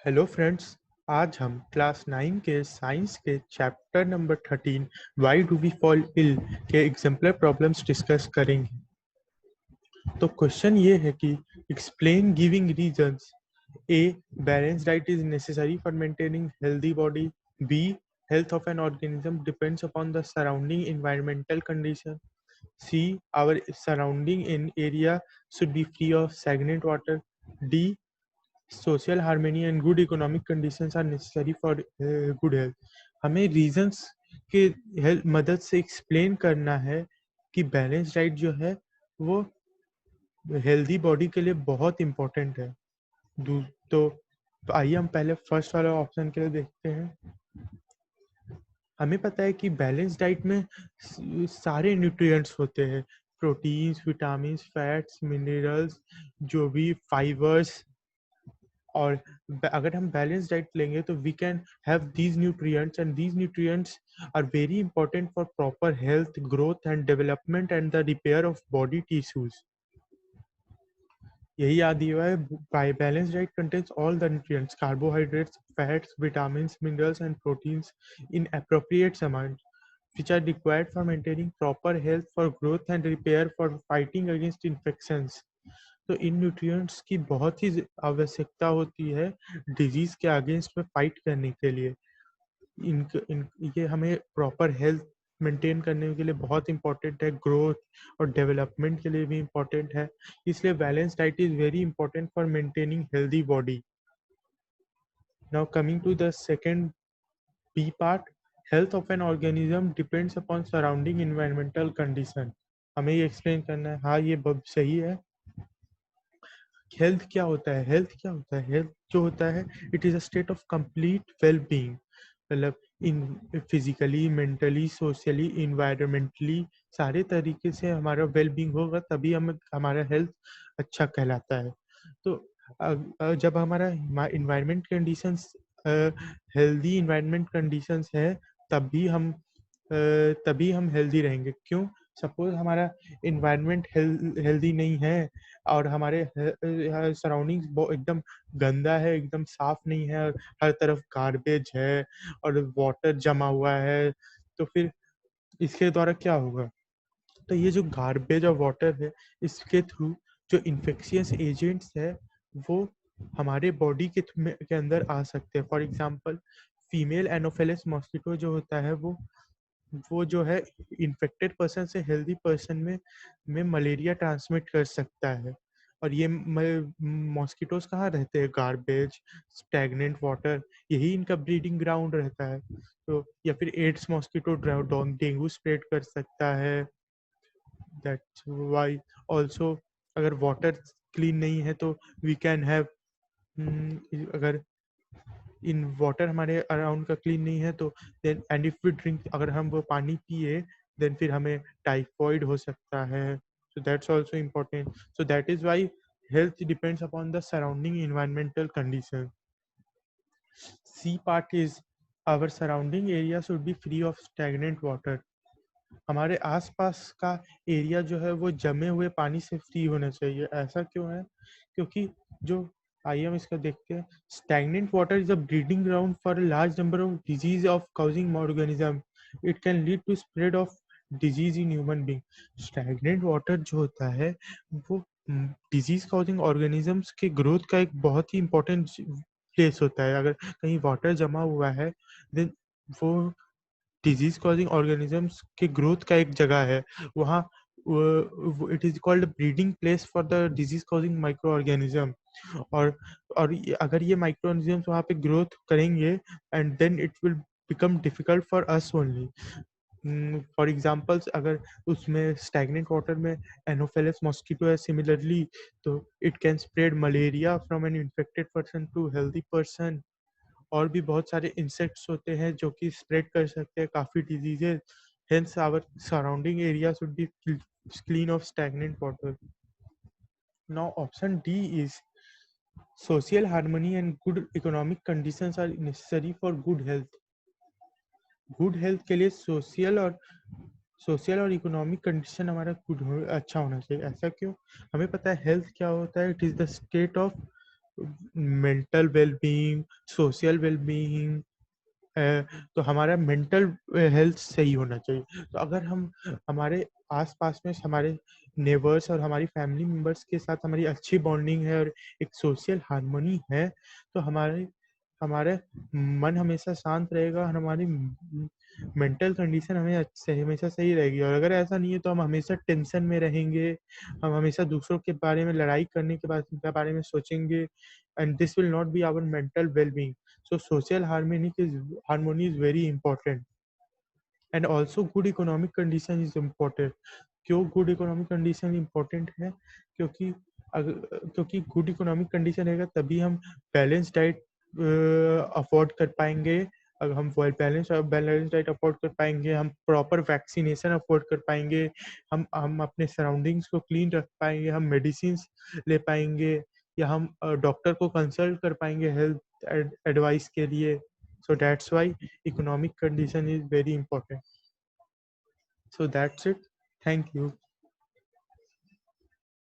Hello friends. आज हम class 9 के साइंस के chapter number 13 why do we fall ill के एग्जाम्पलर प्रॉब्लम्स डिस्कस करेंगे। तो क्वेश्चन ये है कि explain giving reasons. A, balance diet is necessary for maintaining healthy body. B, health of an organism depends upon the surrounding environmental condition. C, our surrounding in area should be free of stagnant water. D, social harmony and good economic conditions are necessary for good health. हमें reasons के help मदद से explain करना है कि balance diet जो है वो हेल्दी बॉडी के लिए बहुत इम्पोर्टेंट है। तो आइए हम पहले फर्स्ट वाला ऑप्शन के लिए देखते हैं। हमें पता है कि बैलेंस डाइट में सारे न्यूट्रिएंट्स होते हैं, प्रोटीन्स, विटामिन्स, फैट्स, मिनरल्स, जो भी फाइबर्स। और अगर हम बैलेंस डाइट लेंगे तो we can have these nutrients and these nutrients are very important for proper health, growth and development and the repair of body tissues. यही याद दिया है, balance diet contains all the nutrients, carbohydrates, fats, vitamins, minerals and proteins in appropriate amounts, which are required for maintaining proper health, for growth and repair, for fighting against infections. तो इन nutrients की बहुत ही आवश्यकता होती है disease के against में fight करने के लिए। ये हमें प्रॉपर हेल्थ मेंटेन करने के लिए बहुत इंपॉर्टेंट है, ग्रोथ और डेवलपमेंट के लिए भी इम्पोर्टेंट है। इसलिए balance diet is very important for maintaining healthy body. Now coming to the second B part, health of an organism depends upon surrounding environmental condition. हमें ये एक्सप्लेन करना है। हाँ, ये सही है। हेल्थ क्या होता है? हेल्थ क्या होता है? हेल्थ जो होता है, it is a state of complete well being. मतलब इन फिजिकली, मेंटली, सोशली, इन्वायरमेंटली सारे तरीके से हमारा वेल बीइंग होगा तभी हम हमारा हेल्थ अच्छा कहलाता है। तो जब हमारा environment conditions healthy environment conditions है तभी हम हेल्दी रहेंगे। क्यों? सपोज हमारा इन्वायरमेंट हेल्दी नहीं है और हमारे सराउंडिंग्स एकदम गंदा है, एकदम साफ नहीं है और हर तरफ गार्बेज है और वाटर जमा हुआ है, तो फिर इसके द्वारा क्या होगा? तो ये जो गार्बेज और वाटर है, इसके थ्रू जो इन्फेक्शियस एजेंट्स है वो हमारे बॉडी के अंदर आ सकते हैं। फॉर एग्जांपल, फीमेल एनोफेलिस मॉस्किटो जो होता है वो जो है इन्फेक्टेड पर्सन से हेल्दी पर्सन में मलेरिया ट्रांसमिट कर सकता है। और ये मॉस्किटोज कहाँ रहते हैं? गार्बेज, स्टैग्नेंट वाटर, यही इनका ब्रीडिंग ग्राउंड रहता है। तो या फिर एड्स मॉस्किटो डेंगू स्प्रेड कर सकता है। दैट्स वाई ऑल्सो अगर वाटर क्लीन नहीं है तो वी कैन हैव, अगर इन वाटर हमारे अराउंड का क्लीन नहीं है तो then and if we drink, अगर हम वो पानी पिए देन फिर हमें टाइफॉइड हो सकता है। So that's also important. So that is why health depends upon the surrounding environmental condition. C part is our surrounding area should be free of stagnant water. हमारे आसपास का एरिया जो है वो जमे हुए पानी से फ्री होना चाहिए। ऐसा क्यों है? क्योंकि जो, आइए हम इसका देखते हैं। Stagnant water is a breeding ground for a large number of disease of causing organism. It can lead to spread of disease in human being. Stagnant water जो होता है वो डिजीज काउजिंग ऑर्गेनिजम्स के ग्रोथ का एक बहुत ही important place होता है। अगर कहीं वाटर जमा हुआ है देन वो डिजीज कॉजिंग ऑर्गेनिजम्स के ग्रोथ का एक जगह है। वहाँ it is called breeding place for the disease causing micro organism. और अगर ये माइक्रो ऑर्गेनिजम्स वहाँ पे ग्रोथ करेंगे and then it will become difficult for us only. For examples, अगर उसमें स्टैग्नेंट वाटर में एनोफेलिस मॉस्किटो है सिमिलरली, तो it can spread malaria from an infected person to healthy person. और भी बहुत सारे इंसेक्ट्स होते हैं जो कि स्प्रेड कर सकते हैं काफ़ी diseases. Hence our surrounding area should be clean of stagnant water. Now option D is social harmony and good economic conditions are necessary for good health. Good health के लिए सोशल और इकोनॉमिक कंडीशन हमारा अच्छा होना चाहिए। ऐसा क्यों? हमें पता है हेल्थ क्या होता है, it is the state of mental wellbeing, social wellbeing तो हमारा मेंटल हेल्थ सही होना चाहिए। तो अगर हम हमारे आस-पास में हमारे नेबर्स और हमारी फैमिली मेंबर्स के साथ हमारी अच्छी बॉन्डिंग है और एक सोशल हार्मनी है, तो हमारे हमारा मन हमेशा शांत रहेगा और हमारी मेंटल कंडीशन हमेशा सही रहेगी और अगर ऐसा नहीं है तो हम हमेशा टेंशन में रहेंगे, हम हमेशा दूसरों के बारे में लड़ाई करने के बारे में सोचेंगे and this will not be our mental wellbeing. So social harmony is very important and also good economic condition is important. क्यों गुड इकोनॉमिक कंडीशन इम्पोर्टेंट है? क्योंकि क्योंकि गुड इकोनॉमिक कंडीशन रहेगा तभी हम बैलेंस डाइट अफोर्ड कर पाएँगे। अगर हम बैलेंस डाइट अफोर्ड कर पाएँगे, हम प्रॉपर वैक्सीनेशन अफोर्ड कर पाएँगे, हम अपने सराउंडिंग्स को क्लीन रख पाएँगे, हम मेडिसिन्स ले पाएँगे या हम डॉक्टर को कंसल्ट कर पाएँगे हेल्थ एडवाइस के लिए। So that's why economic condition is very important. So that's it. Thank you.